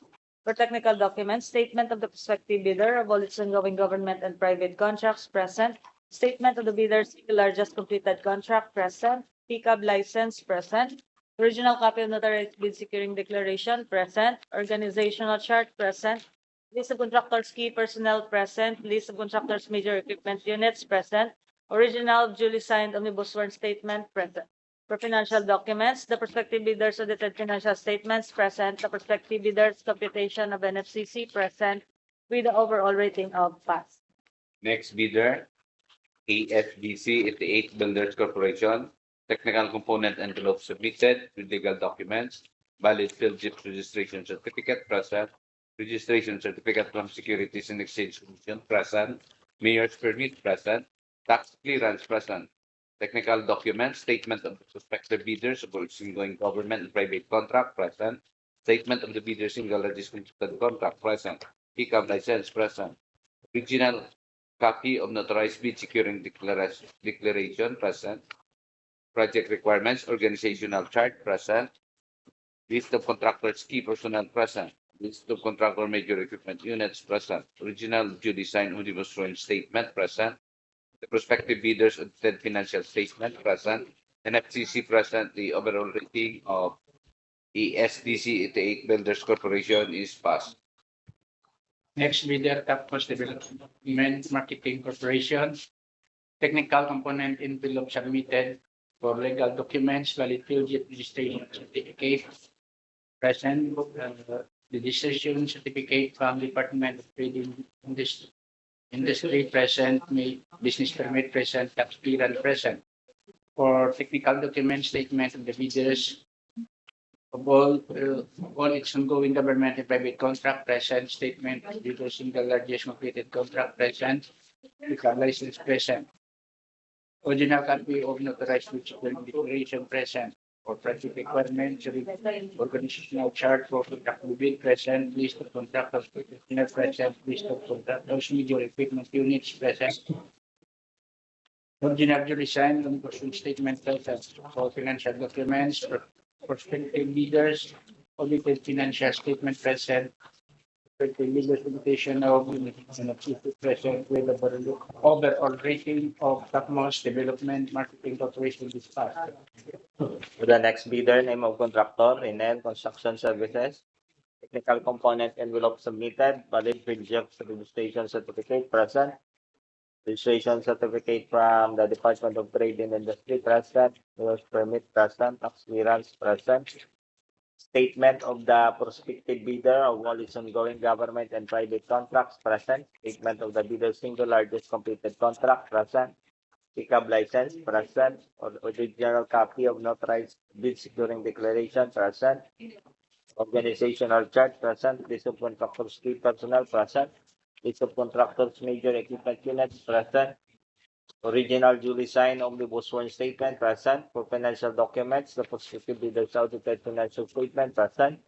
For technical documents, statement of the prospective bidder of all its ongoing government and private contracts present, statement of the bidder's largest completed contract present, PCAB license present, original copy of notarized bid securing declaration present, organizational chart present, list of contractors' key personnel present, list of contractors' major equipment units present, original duly signed omnibus sworn statement present. For financial documents, the prospective bidders' audited financial statements present, the prospective bidders' computation of NFCC present, with the overall rating of pass. Next bidder, ASBC 88 Builders Corporation. Technical component envelope submitted with legal documents, valid PhilJEPS registration certificate present, registration certificate from Securities and Exchange Commission present, mayor's permit present, tax clearance present, technical documents, statement of the prospective bidders of all ongoing government and private contract present, statement of the bidder's single largest completed contract present, PCAB license present, original copy of notarized bid securing declaration present, project requirements, organizational chart present, list of contractors' key personnel present, list of contractor major equipment units present, original duly signed omnibus sworn statement present, the prospective bidders audited financial statement present, NFCC present, the overall rating of ESDC 88 Builders Corporation is passed. Next bidder, Top Cost Development Marketing Corporation. Technical component envelope submitted for legal documents, valid PhilJEPS registration certificate present, registration certificate from Department of Trade Industry present, business permit present, tax clearance present. For technical document, statement of the bidders of all its ongoing government and private contract present, statement of the single largest completed contract present, PCAB license present. Original copy of notarized bid securing declaration present. For project requirements, organizational chart for contractor bid present, list of contractors present, list of contractors major equipment units present. Original duly signed omnibus statement present. For financial documents, prospective bidders, audited financial statement present, with the legal limitation of present with the overall rating of topmost development marketing corporation dispatch. For the next bidder, name of contractor, Rinel Construction Services. Technical component envelope submitted, valid PDFs registration certificate present. Registration certificate from the Department of Trade and Industry present. Use permit present. Tax clearance present. Statement of the prospective bidder of all its ongoing government and private contracts present. Statement of the bidder's single largest completed contract present. Pickup license present. Or original copy of notarized bid securing declaration present. Organizational chart present. List of contractors key personnel present. List of contractors major equipment units present. Original duly signed omnibus sworn statement present. For financial documents, the prospective bidder's audited financial statement present.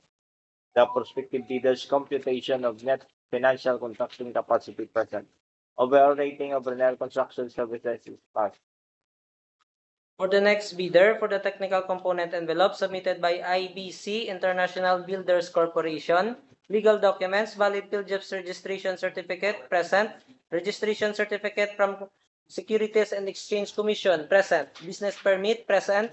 The prospective bidder's computation of net financial contracting capacity present. Overall rating of Renel Construction Services is passed. For the next bidder, for the technical component envelope submitted by IBC International Builders Corporation, legal documents, valid PhilJEPS registration certificate present, registration certificate from Securities and Exchange Commission present, business permit present,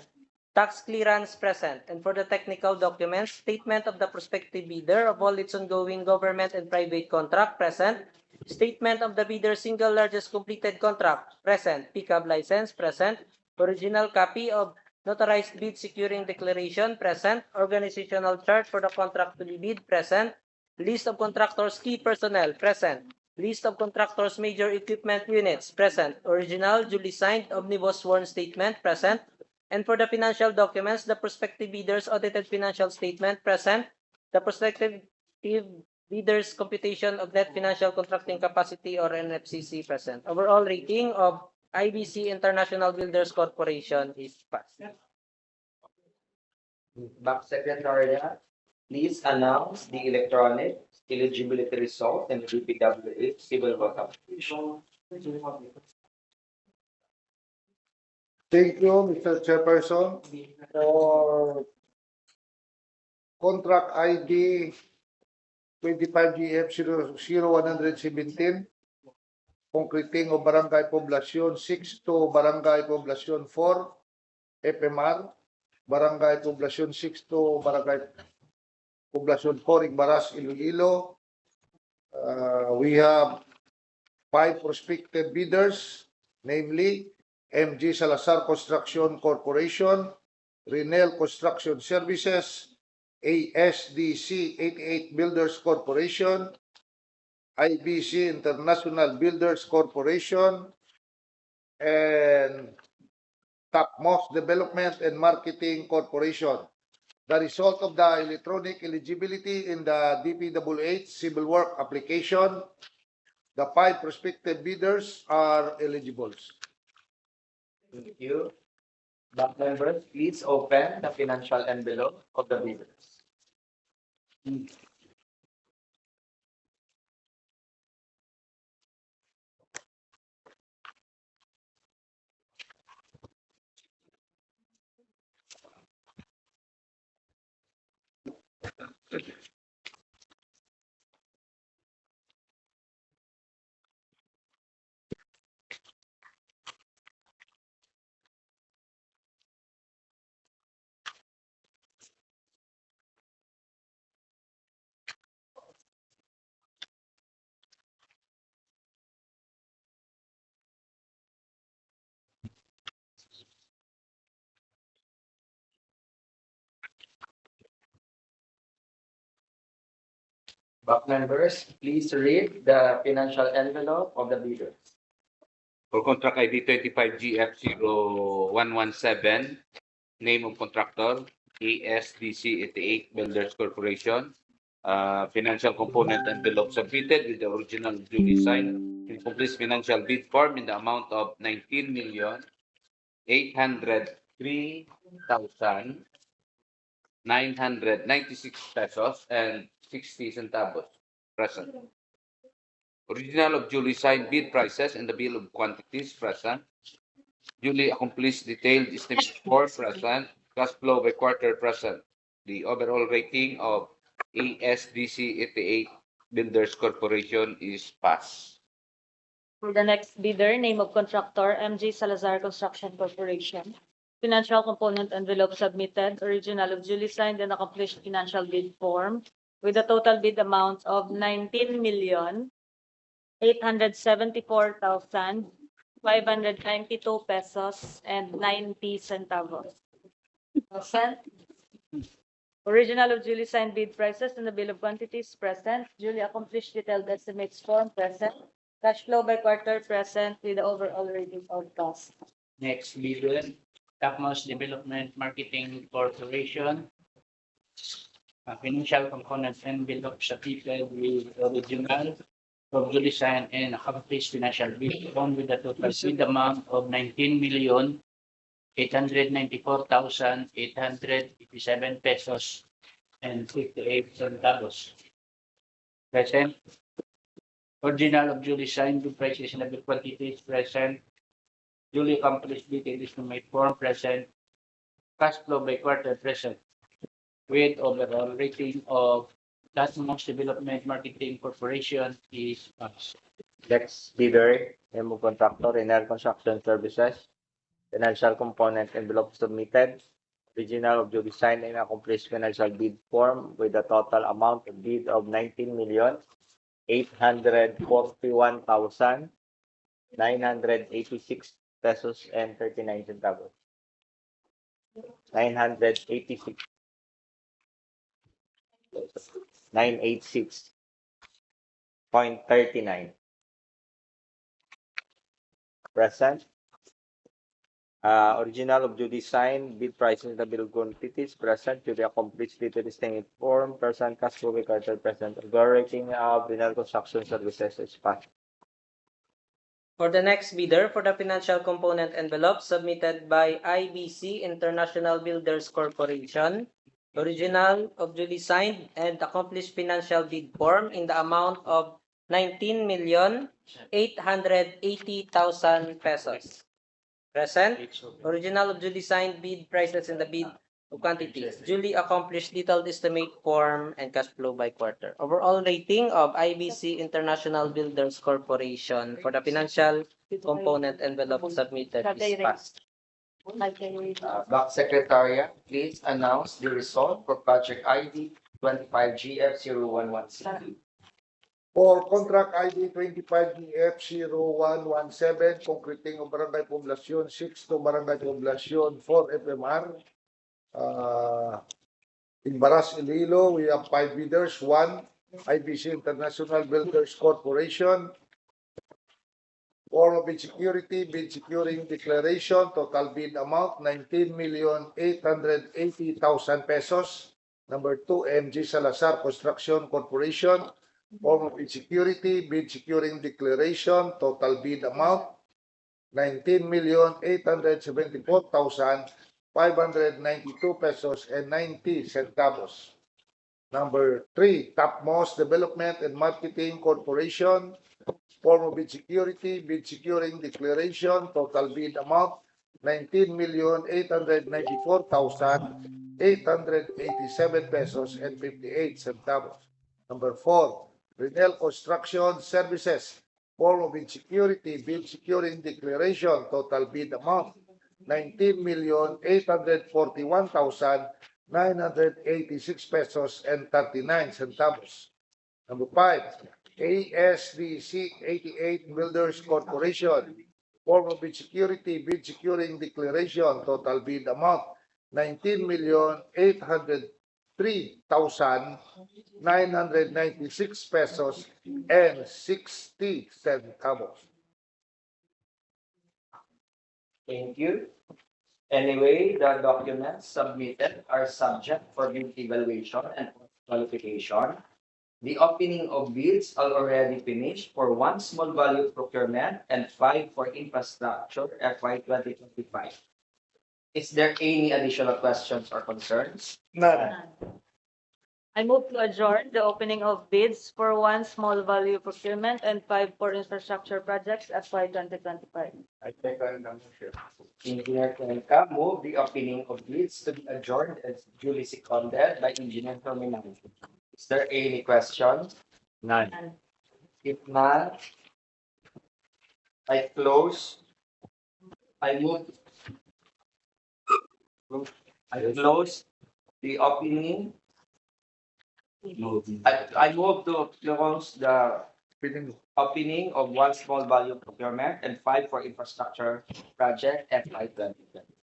tax clearance present, and for the technical documents, statement of the prospective bidder of all its ongoing government and private contract present, statement of the bidder's single largest completed contract present, pickup license present, original copy of notarized bid securing declaration present, organizational chart for the contract to be bid present, list of contractors key personnel present, list of contractors major equipment units present, original duly signed omnibus sworn statement present, and for the financial documents, the prospective bidder's audited financial statement present, the prospective bidder's computation of net financial contracting capacity or NFCC present. Overall rating of IBC International Builders Corporation is passed. Back Secretariat, please announce the electronic eligibility result and DPWH civil work application. Thank you, Mr. Chairperson. For contract ID 25GF 00117, concreting of Barangay Poblacion 6 to Barangay Poblacion 4, FMR, Barangay Poblacion 6 to Barangay Poblacion 4, Igbaras, Iloilo. We have 5 prospective bidders, namely MG Salazar Construction Corporation, Rinel Construction Services, ASDC 88 Builders Corporation, IBC International Builders Corporation, and Topmost Development and Marketing Corporation. The result of the electronic eligibility in the DPWH civil work application, the 5 prospective bidders are eligible. Thank you. Back members, please open the financial envelope of the bidders. Back members, please read the financial envelope of the bidders. For contract ID 25GF0117, name of contractor, ASDC 88 Builders Corporation. Financial component envelope submitted with the original duly signed and complete financial bid form in the amount of 19,803,996 pesos and 60 centavos present. Original of duly signed bid prices and the bill of quantities present. Duly accomplished detailed estimate for present. Cash flow by quarter present. The overall rating of ASDC 88 Builders Corporation is passed. For the next bidder, name of contractor, MJ Salazar Construction Corporation. Financial component envelope submitted, original of duly signed and accomplished financial bid form with a total bid amount of 19,874,592 pesos and 90 centavos. Present. Original of duly signed bid prices and the bill of quantities present. Duly accomplished detailed estimates form present. Cash flow by quarter present with the overall rating of cost. Next bidder, Topmost Development Marketing Corporation. Financial component envelope submitted with original of duly signed and accomplished financial bid form with a total bid amount of 19,894,887 pesos and 58 centavos. Present. Original of duly signed bid prices and bid quantities present. Duly accomplished detailed estimate form present. Cash flow by quarter present. With overall rating of Topmost Development Marketing Corporation is passed. Next bidder, name of contractor, Renal Construction Services. Financial component envelope submitted. Original of duly signed and accomplished financial bid form with a total amount of bid of 19,841,986 pesos and 39 centavos. 986. 986.39. Present. Original of duly signed, bid prices, the bill quantities present, duly accomplished detailed estimate form, present, cash flow by quarter present. The rating of Renal Construction Services is passed. For the next bidder, for the financial component envelope submitted by IBC International Builders Corporation, original of duly signed and accomplished financial bid form in the amount of 19,880,000 pesos. Present. Original of duly signed bid prices and the bid of quantities. Duly accomplished detailed estimate form and cash flow by quarter. Overall rating of IBC International Builders Corporation for the financial component envelope submitted is passed. Back Secretariat, please announce the result for project ID 25GF0116. For contract ID 25GF0117, concreting of Barangay Poblacion 6 to Barangay Poblacion 4 FMR. In Baras, Iloilo, we have 5 bidders. 1, IBC International Builders Corporation. Form of bid security, bid securing declaration, total bid amount 19,880,000 pesos. Number 2, MG Salazar Construction Corporation. Form of bid security, bid securing declaration, total bid amount 19,874,592 pesos and 90 centavos. Number 3, Topmost Development and Marketing Corporation. Form of bid security, bid securing declaration, total bid amount 19,894,887 pesos and 58 centavos. Number 4, Renal Construction Services. Form of bid security, bid securing declaration, total bid amount 19,841,986 pesos and 39 centavos. Number 5, ASDC 88 Builders Corporation. Form of bid security, bid securing declaration, total bid amount 19,803,996 pesos and 60 centavos. Thank you. Anyway, the documents submitted are subject for bid evaluation and qualification. The opening of bids are already finished for 1 small value procurement and 5 for infrastructure FY 2025. Is there any additional questions or concerns? None. I move to adjourn the opening of bids for 1 small value procurement and 5 for infrastructure projects FY 2025. I second the motion. Engineer Cuenca move the opening of bids to be adjourned as duly seconded by Engineer Terminal. Is there any questions? None. If none, I close. I move. I close the opening. I move to close the opening of one small value procurement and 5 for infrastructure project FY 2020.